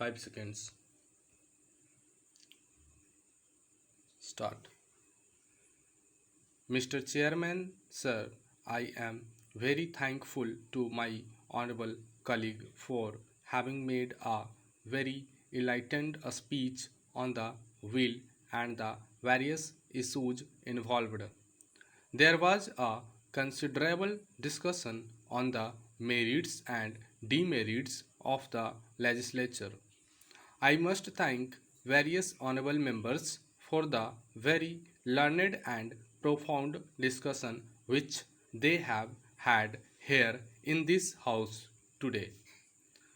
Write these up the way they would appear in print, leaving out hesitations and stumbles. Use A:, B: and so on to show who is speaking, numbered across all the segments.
A: 5 seconds. Start. Mr. Chairman, sir, I am very thankful to my honorable colleague for having made a very enlightened speech on the will and the various issues involved. There was a considerable discussion on the merits and demerits of the legislature. I must thank various honorable members for the very learned and profound discussion which they have had here in this house today.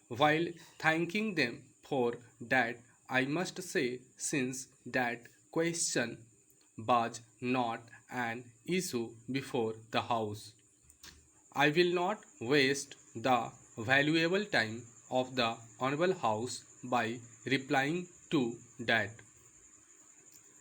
A: While thanking them for that, I must say, since that question was not an issue before the House, I will not waste the valuable time of the Honorable House by replying to that.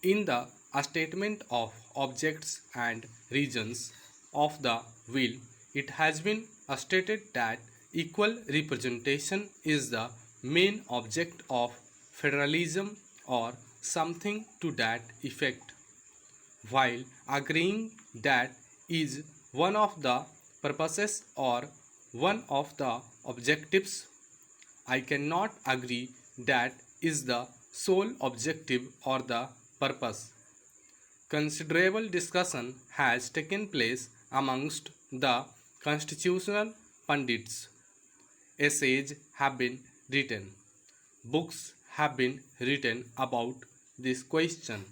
A: In the statement of objects and regions of the will, it has been stated that equal representation is the main object of federalism or something to that effect. While agreeing that is one of the purposes or one of the objectives, I cannot agree that is the sole objective or the purpose. Considerable discussion has taken place amongst the constitutional pundits. Essays have been written. Books have been written about this question.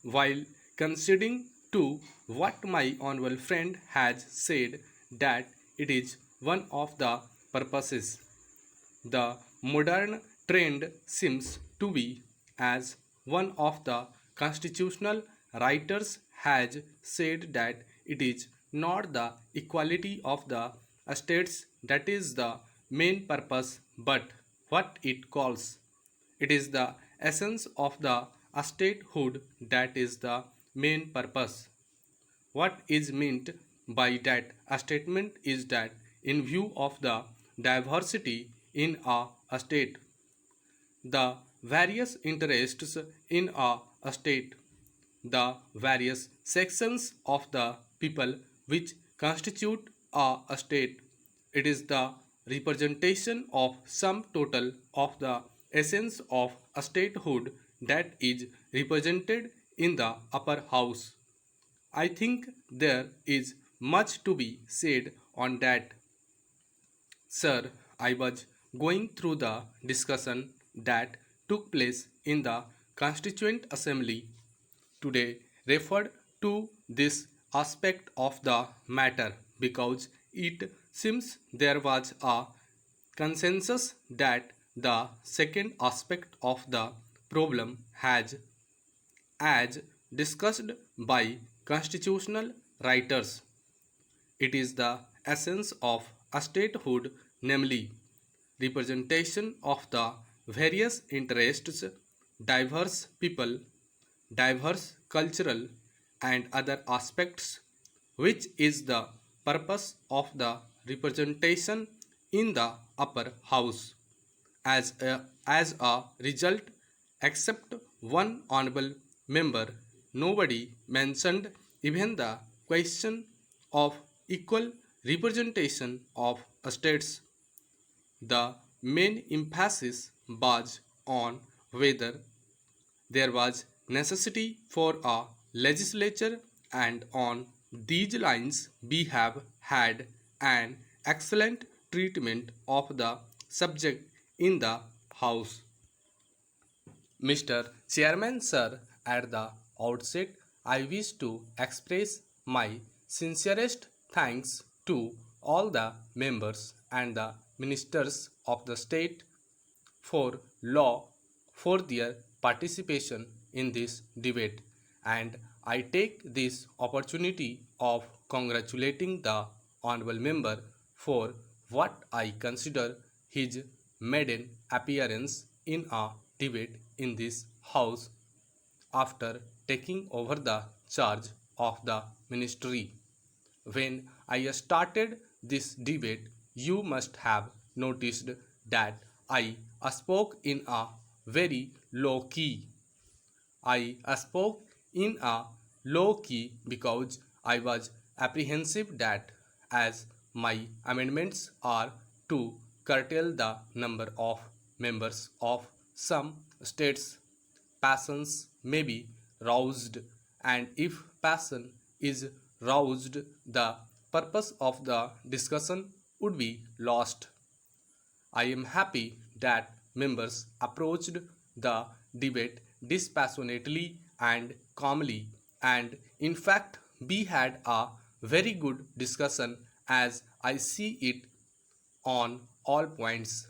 A: While considering to what my honorable friend has said that it is one of the purposes, the modern trend seems to be as one of the constitutional writers has said that it is not the equality of the states that is the main purpose but what it calls. It is the essence of the statehood that is the main purpose. What is meant by that statement is that in view of the diversity in a state, the various interests in a state, the various sections of the people which constitute a state, it is the representation of sum total of the essence of a statehood that is represented in the upper house. I think there is much to be said on that. Sir, I was going through the discussion that took place in the Constituent Assembly today, referred to this aspect of the matter because it seems there was a consensus that the second aspect of the problem has, as discussed by constitutional writers, it is the essence of a statehood, namely representation of the various interests, diverse people, diverse cultural and other aspects, which is the purpose of the representation in the upper house. As a result, except one honorable member, nobody mentioned even the question of equal representation of states. The main emphasis was on whether there was necessity for a legislature, and on these lines we have had an excellent treatment of the subject in the House. Mr. Chairman, sir, at the outset, I wish to express my sincerest thanks to all the members and the ministers of the state for law for their participation in this debate, and I take this opportunity of congratulating the honorable member for what I consider his maiden appearance in a debate in this house after taking over the charge of the ministry. When I started this debate, you must have noticed that I spoke in a very low key. I spoke in a low key because I was apprehensive that, as my amendments are to curtail the number of members of some states, passions may be roused, and if passion is roused, the purpose of the discussion would be lost. I am happy that members approached the debate dispassionately and calmly, and in fact, we had a very good discussion as I see it on all points.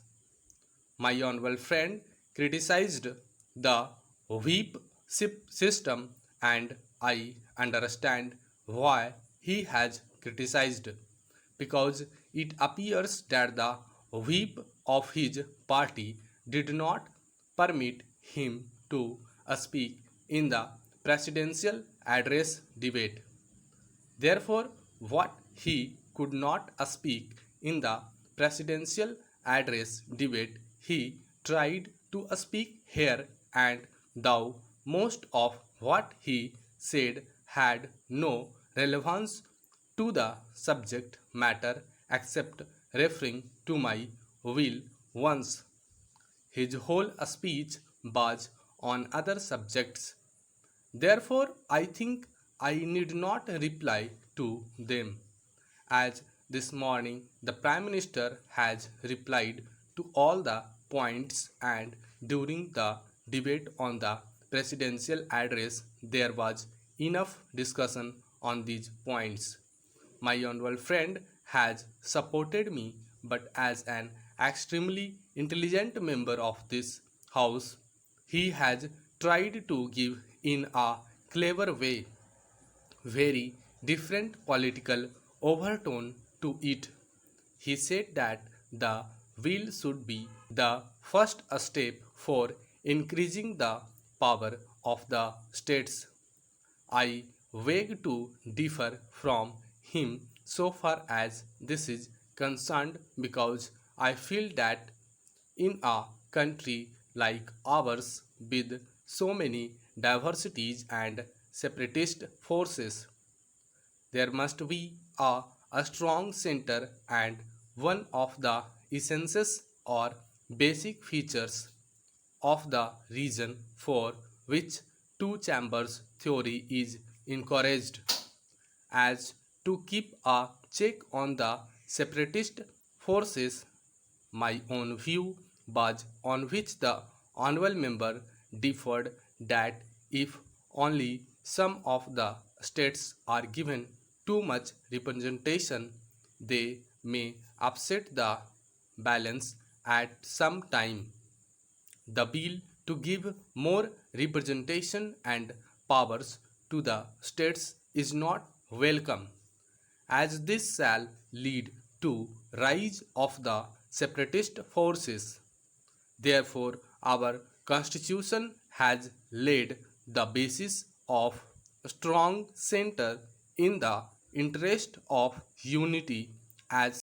A: My honorable friend criticized the whip system, and I understand why he has criticized, because it appears that the whip of his party did not permit him to speak in the presidential address debate. Therefore, what he could not speak in the presidential address debate, he tried to speak here, and though most of what he said had no relevance to the subject matter except referring to my will once, his whole speech was on other subjects. Therefore, I think I need not reply to them, as this morning the Prime Minister has replied to all the points, and during the debate on the presidential address there was enough discussion on these points. My honorable friend has supported me, but as an extremely intelligent member of this house, he has tried to give in a clever way very different political overtone to it. He said that the will should be the first step for increasing the power of the states. I beg to differ from him so far as this is concerned, because I feel that in a country like ours with so many diversities and separatist forces, there must be a strong center, and one of the essences or basic features of the reason for which two chambers theory is encouraged as to keep a check on the separatist forces. My own view was on which the honorable member differed, that if only some of the states are given too much representation, they may upset the balance at some time. The bill to give more representation and powers to the states is not welcome, as this shall lead to rise of the separatist forces. Therefore, our constitution has laid the basis of a strong center in the interest of unity, as